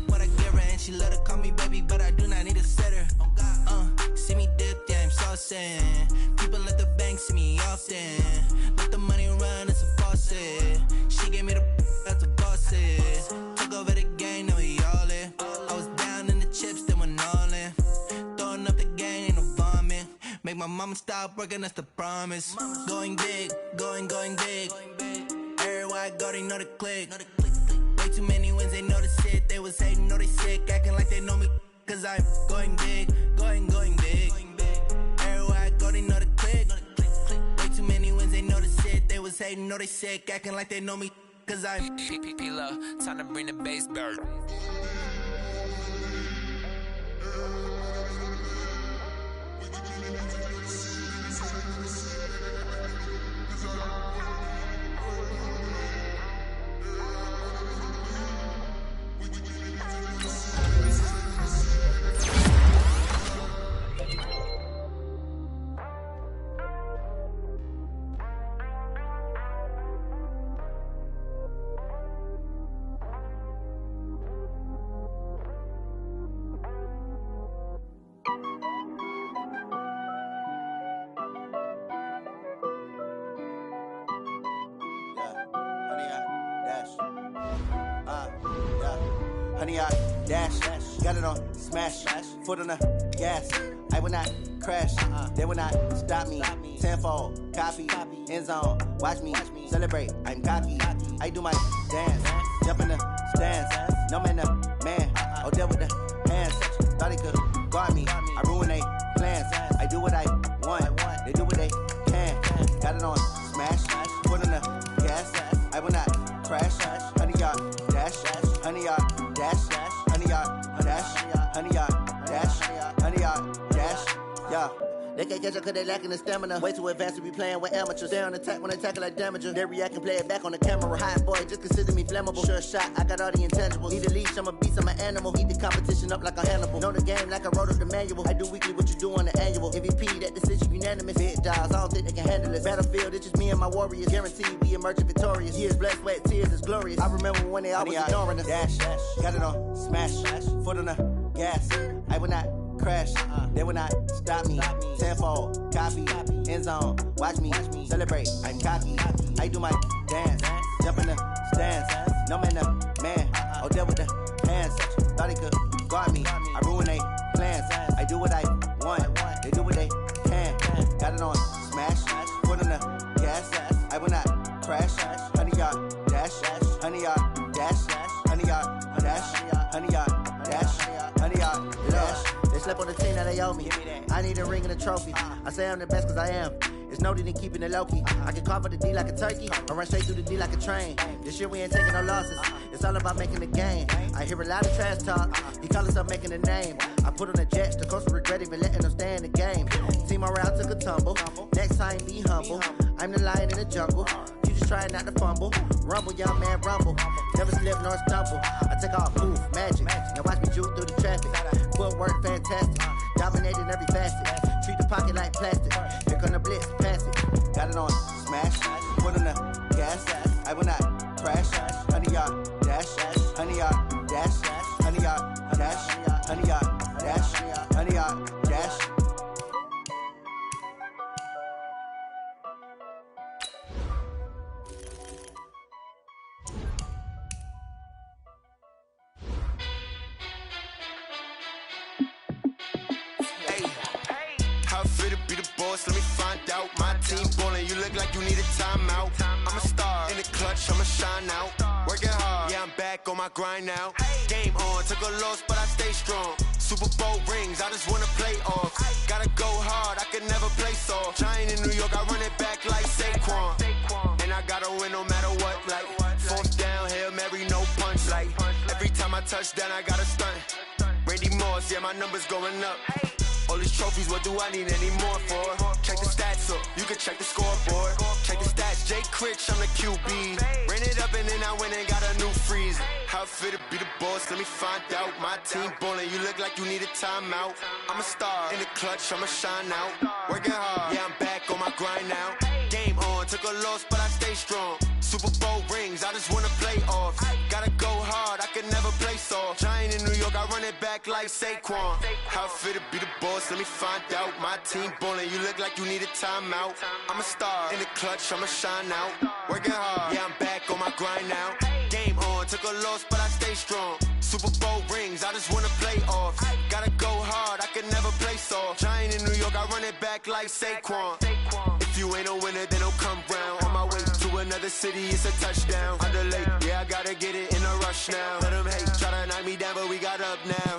what I give her, and she let her call me baby, but I do not need a sitter. See me dip, yeah, I'm saucing. People at the bank see me often. Let the money run, it's a faucet. She gave me the that's a bosses. Took over the game, now we all in. I was down in the chips, they went all in. Throwing up the game, ain't no vomit. Make my mama stop working, that's the promise. Going big, going big. Everywhere I go, they know the click. Way too many wins, they know the shit. They was hating, know they sick, acting like they know me. Cause I'm going big, going big. Everywhere I go, they know the click. Way too many wins, they know the shit. They was hating, know they sick, acting like they know me. Cause I'm P-P-P-Lo, time to bring the bass bird. Honey, I dash, got it on smash, foot on the gas. I will not crash, they will not stop me. Tenfold, copy, end zone, watch me celebrate. I'm cocky, I do my dance, jump in the stands. No man, man, oh deal with the hands. Thought he could guard me, I ruin they plans. I do what I want, they do what they can. Got it on smash, foot on the gas. I will not They can't catch up cause they lacking the stamina. Way too advanced to be playing with amateurs. Stay on attack when they tackle like damager. They react and play it back on the camera. Hot boy, just consider me flammable. Sure shot, I got all the intangibles. Need a leash, I'm a beast, I'm an animal. Eat the competition up like a Hannibal. Know the game like I wrote up the manual. I do weekly what you do on the annual. MVP, that decision unanimous. Big dogs, I don't think they can handle it. Battlefield, it's just me and my warriors. Guaranteed we emerging victorious. Years, blood, sweat, tears is glorious. I remember when they always ignoring us. Dash, got it on, smash, foot on the gas. I will not crash, they will not stop me. Tenfold, copy, end zone, watch me celebrate. I'm cocky, I do my dance, jump in the stands. No man, the man, oh there with the hands. Thought he could guard me, I ruin they plans. I do what I want, they do what they can. Got it on smash, foot on the gas. I will not crash, 100-yard dash, 100-yard dash, 100-yard dash, 100-yard dash, 100-yard dash. They slept on the team that they owe me. I need a ring and a trophy. I say I'm the best cause I am. It's noted in keeping it low-key. I can carve up the D like a turkey, or run straight through the D like a train. This year we ain't taking no losses. It's all about making the game. I hear a lot of trash talk. He call himself making a name. I put on the Jets. The coach regret even letting them stay in the game. Team morale took a tumble. Next time be humble. I'm the lion in the jungle. You just trying not to fumble. Rumble, young man, rumble. Never slip nor stumble. I take off, poof, magic. Now watch me juke through the traffic. Footwork fantastic. Dominating every facet. Treat the pocket like plastic. Here come the blitz, pass it. Got it on smash. Put on the gas. I will not crash. 100-yard dash. 100-yard dash. 100-yard dash. 100-yard dash. 100-yard dash. Let me find out. My team ballin', you look like you need a timeout. I'm a star in the clutch, I'ma shine out. Working hard, yeah, I'm back on my grind now. Game on, took a loss, but I stay strong. Super Bowl rings, I just wanna play off. Gotta go hard, I can never play soft. Giant in New York, I run it back like Saquon. And I gotta win no matter what, like fourth down, Hail Mary, no punch. Like every time I touch down, I gotta stunt. Randy Moss, yeah, my numbers going up. All these trophies, what do I need any more for? Check the stats up, you can check the scoreboard. Check the stats, Jay Critch, I'm the QB. Ran it up and then I went and got a new freeze. How it fit to be the boss, let me find out. My team ballin', you look like you need a timeout. I'm a star in the clutch, I'ma shine out. Working hard, yeah, I'm back on my grind now. Game on, took a loss, but I stay strong. Super Bowl rings, I just wanna play off. Gotta go hard, I can never play soft. Giant in New York, I run it back like Saquon. How it fit to be the boss, let me find out. My team ballin', you look like you need a timeout. I'm a star in the clutch, I'ma shine out. Working hard, yeah, I'm back on my grind now. Game on, took a loss, but I stay strong. Super Bowl rings, I just wanna play off. Gotta go hard, I can never play soft. Giant in New York, I run it back like Saquon. If you ain't a winner, then don't come round. On my way to another city, it's a touchdown. Under late, yeah, I gotta get it in a rush now. Let them hate, try to knock me down, but we got up now.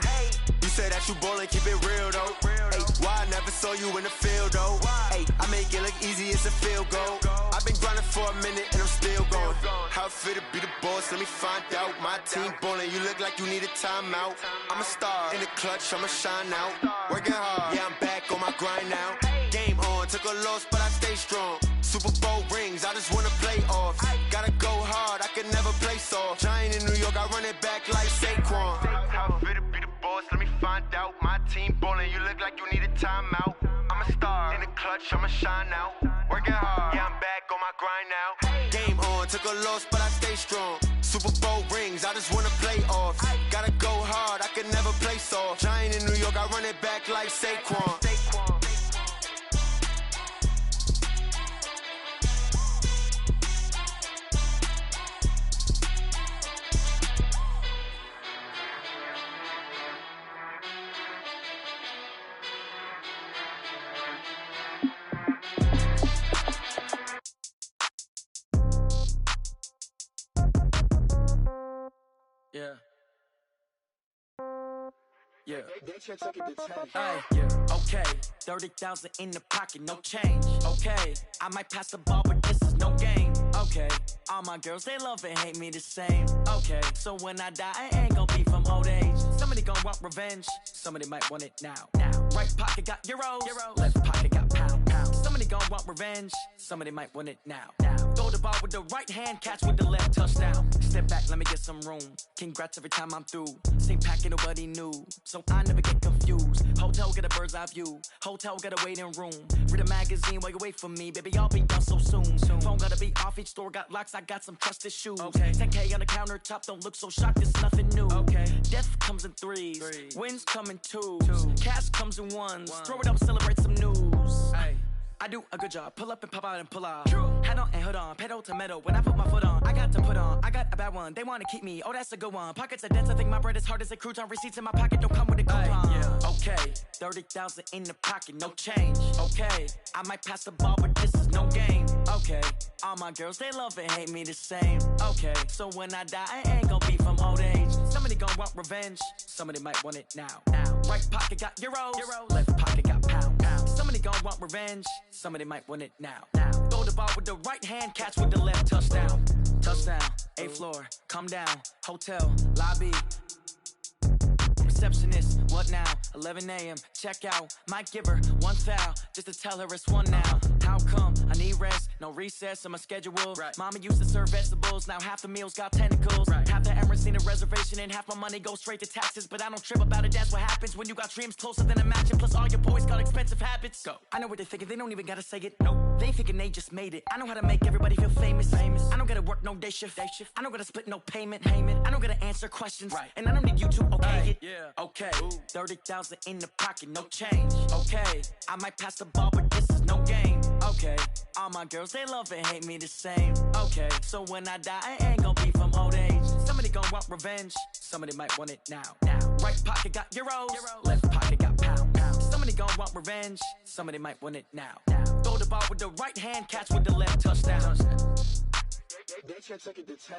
You say that you ballin', keep it real though. Ay, why I never saw you in the field though? Ay, I make it look easy, it's a field goal. I've been grinding for a minute and I'm still going. How it fit to be the boss, let me find out. My team ballin', you look like you need a timeout. I'm a star in the clutch, I'ma shine out. Working hard, yeah, I'm back on my grind now. Game on, took a loss, but I stay strong. Super Bowl rings, I just wanna play off. Gotta go hard, I can never play soft. Giant in New York, I run it back like Saquon. How it fit to be the boss, let me find out. My team ballin', you look like you need a timeout. I'm a star in the clutch, I'ma shine out. Working hard, yeah, I'm back on my grind now. Game on, took a loss, but I stay strong. Super Bowl rings, I just wanna play off. Gotta go hard, I can never play soft. Giant in New York, I run it back like Saquon. Yeah. Yeah. Yeah. Okay. 30,000 in the pocket, no change. Okay. I might pass the ball, but this is no game. Okay. All my girls, they love and hate me the same. Okay. So when I die, I ain't gonna be from old age. Some of Somebody gon' want revenge. Somebody might want it now. Right pocket got euros. Left pocket got pound. Somebody gon' want revenge. Somebody might want it now. Throw the ball with the right hand, catch with the left, touchdown. Step back, let me get some room. Congrats every time I'm through. Same packet, nobody knew, so I never get confused. Hotel get a bird's eye view. Hotel get a waiting room. Read a magazine while you wait for me, baby. I'll be done so soon. Phone gotta be off. Each store got locks. I got some trusted shoes. 10K on the countertop. Don't look so shocked. It's nothing new. Death comes in threes. Wins come in twos. Cash comes in ones. Throw it up, celebrate some news. I do a good job. Pull up and pop out and pull off. Hat on and hood on. Pedal to metal. When I put my foot on, I got to put on. I got a bad one. They want to keep me. Oh, that's a good one. Pockets are dense. I think my bread is hard as a crouton. Receipts in my pocket don't come with a coupon. Okay, 30,000 in the pocket, no change. Okay, I might pass the ball, but this is no game. Okay, all my girls, they love and hate me the same. Okay, so when I die, I ain't gonna be from old age. Somebody gon' want revenge. Somebody might want it now. Right pocket got euros. Left pocket got pound. Somebody gon' want revenge. Somebody might want it now. Throw the ball with the right hand, catch with the left, touchdown. Touchdown, 8th floor, come down, hotel, lobby. Receptionist, what now? 11 a.m., check out. Might give her one foul, just to tell her it's one now. How come? I need rest, no recess in my schedule. Mama used to serve vegetables, now half the meals got tentacles. Half the Emirates need a reservation and half my money goes straight to taxes. But I don't trip about it, that's what happens when you got dreams closer than a matching. Plus all your boys got expensive habits. Go. I know what they're thinking, they don't even gotta say it. Nope. They ain't thinking they just made it. I know how to make everybody feel famous. I don't gotta work no day shift. I don't gotta split no payment. I don't gotta answer questions. And I don't need you to okay it. Okay, 30,000 in the pocket, no change. Okay, I might pass the ball, but this is no game. Okay, all my girls, they love and hate me the same. Okay, so when I die, I ain't gonna be from old age. Somebody gon' want revenge. Somebody might want it now. Right pocket got euros. Left pocket got pound. Somebody gon' want revenge. Somebody might want it now. Throw the ball with the right hand, catch with the left, touchdown. They can't take it to 10.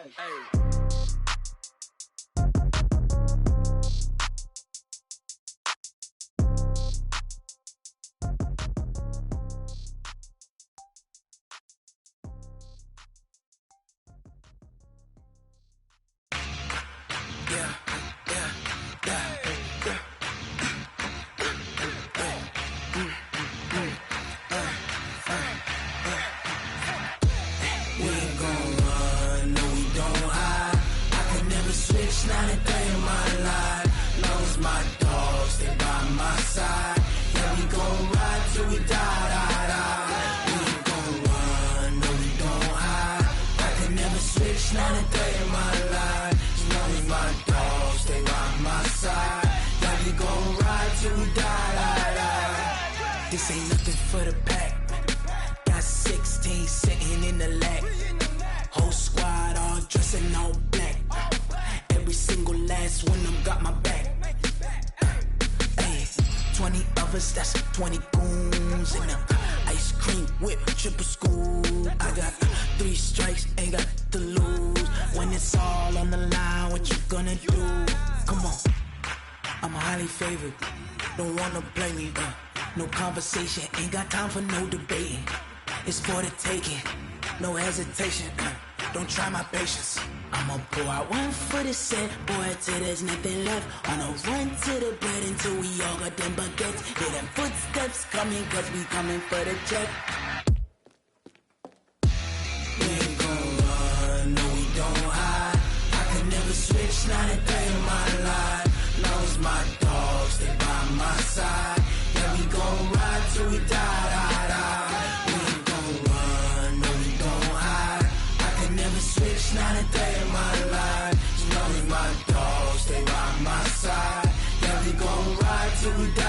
Not a day in my life. Long as my dogs, they by my side. Yeah, we gon' ride till we die. We ain't gon' run, no, we don't hide. I can never switch, not a day in my life. As long as my dogs, they by my side. Yeah, we gon' ride till we die. This ain't nothing for the pack. Got 16 sitting in the lap. Whole squad all dressing all black. Every single last one of them got my back. Ay, 20 of us, that's 20 goons in them. Ice cream whip, triple scoop. I got 3 strikes, ain't got to lose. When it's all on the line, what you gonna do? Come on, I'm highly favored. Don't wanna play me, no conversation, ain't got time for no debating. It's for the taking, no hesitation. Don't try my patience. I'ma pour out one for the set, boy, till there's nothing left. On a run to the bread until we all got them baguettes. Hear them footsteps coming, cause we coming for the check. We ain't gon' run, no, we don't hide. I could never switch, not a day in my life. Long as my dogs, they by my side. Yeah, we gon' ride till we die. We ain't gon' run, no, we don't hide. I could never switch, not a day in my life. As long as my dogs, they by my side. Yeah, we gon' ride till we die.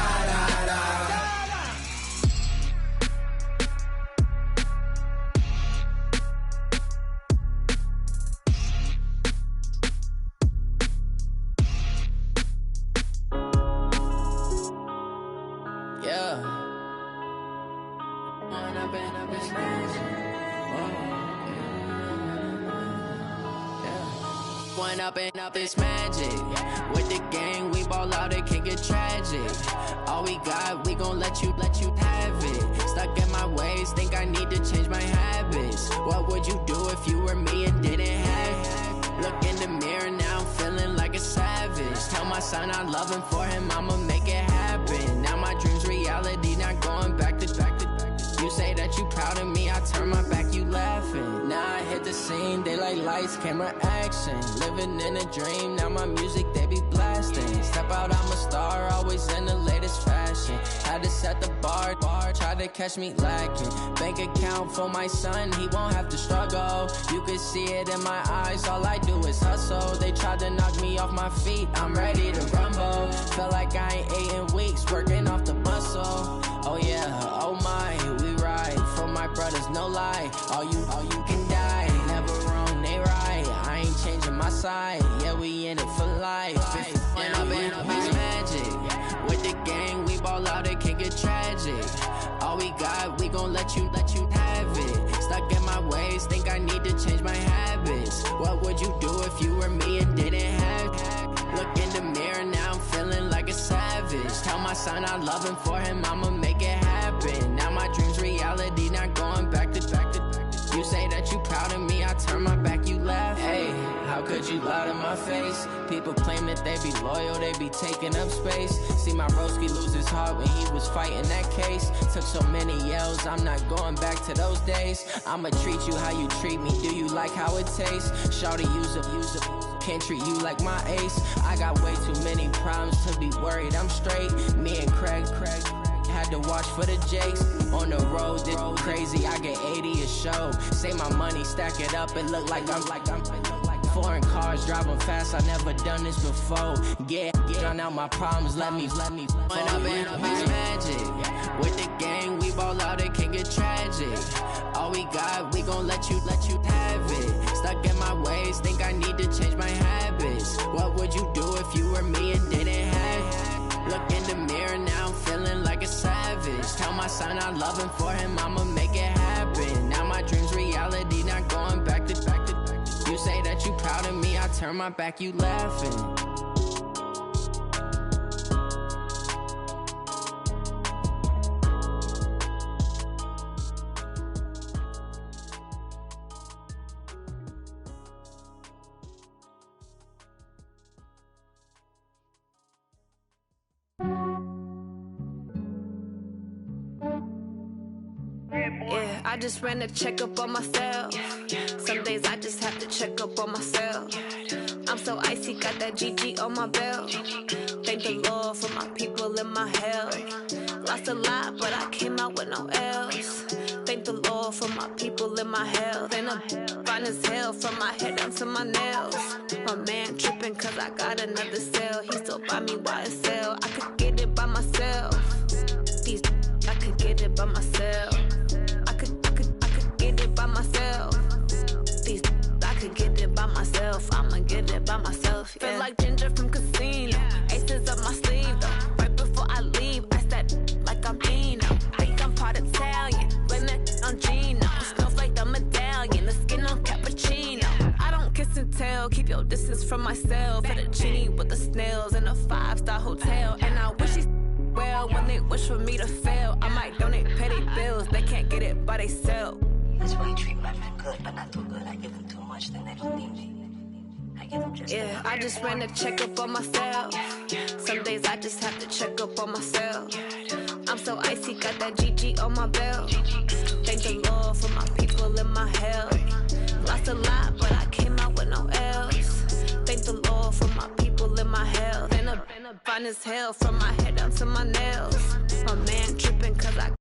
Up this magic. With the gang, we ball out, it can get tragic. All we got, we gon' let you have it. Stuck in my ways, think I need to change my habits. What would you do if you were me and didn't have it? Look in the mirror, now I'm feeling like a savage. Tell myself son, I love him. For him, I'ma make it happen. Now my dream's reality, not going back to. You say that you proud of me, I turn my back, you laughing. Now I hit the scene, they like lights, camera, action. Living in a dream, now my music, they be blasting. Step out, I'm a star, always in the latest fashion. Had to set the bar, try to catch me lacking. Bank account for my son, he won't have to struggle. You can see it in my eyes, all I do is hustle. They tried to knock me off my feet, I'm ready to rumble. Felt like I ain't ate in weeks, working off the muscle. Oh yeah, oh my, we ride for my brothers, no lie. All you can die, never wrong, they right. I ain't changing my side, yeah, we in it for life. When I've been magic, with the gang, we ball out, it can get tragic. All we got, we gon' let you have it. Stuck in my ways, think I need to change my habits. What would you do if you were me and didn't have it? Look in the mirror, now I'm feeling like a savage. Tell my son I love him, for him I'ma make it happen. Now my dream's reality, not going back to. You say that you proud of me, I turn my back, you laugh. Hey, how could you lie to my face? People claim that they be loyal, they be taking up space. See my broski lose his heart when he was fighting that case. Took so many yells, I'm not going back to those days. I'ma treat you how you treat me, do you like how it tastes? Shawty, use a can't treat you like my ace. I got way too many problems to be worried, I'm straight. Me and Craig had to watch for the Jakes. On the road, this crazy, I get 80 a show. Say my money, stack it up, it look like I'm foreign cars, driving fast, I never done this before. Get drown out my problems, let me When I've been magic, with the gang, we ball out, it can get tragic. All we got, we gon' let you have it. Stuck in my ways, think I need to change my habits. What would you do if you were me and didn't have it? Look in the mirror, now I'm feeling like a savage. Tell my son I love him, for him I'ma make it happen. Now my dream's reality, not going back to. You say that you proud of me, I turn my back, you laughing. Yeah, I just ran a checkup on myself. Some days I just have to check up on myself. I'm so icy, got that GG on my belt. Thank the Lord for my people in my health. Lost a lot, but I came out with no else. Thank the Lord for my people in my health. And I'm fine as hell from my head down to my nails. My man tripping cause I got another cell. He still buy me YSL. I could get it by myself. These I could get it by myself. I could get it by myself. These I could get it by myself. I'ma get it by myself. Yeah. Feel like Ginger from Casino. Aces up my sleeve though. Right before I leave, I said like I'm Eno. Think I'm part Italian. Blame it on Gino. Smells like the medallion. The skin on cappuccino. I don't kiss and tell. Keep your distance from myself. Fettuccine with the snails in a 5-star hotel. And I wish he's well when they wish for me to fail. I might donate petty bills. They can't get it by they sell. That's why you treat my men good, but not too good. I give them too much, then they don't need me. I give them just yeah, I just ran a checkup on myself. Some days I just have to check up on myself. I'm so icy, got that GG on my belt. Thank the Lord for my people in my health. Lost a lot, but I came out with no else. Thank the Lord for my people in my health. And I'm fine as hell from my head down to my nails. My man tripping cause I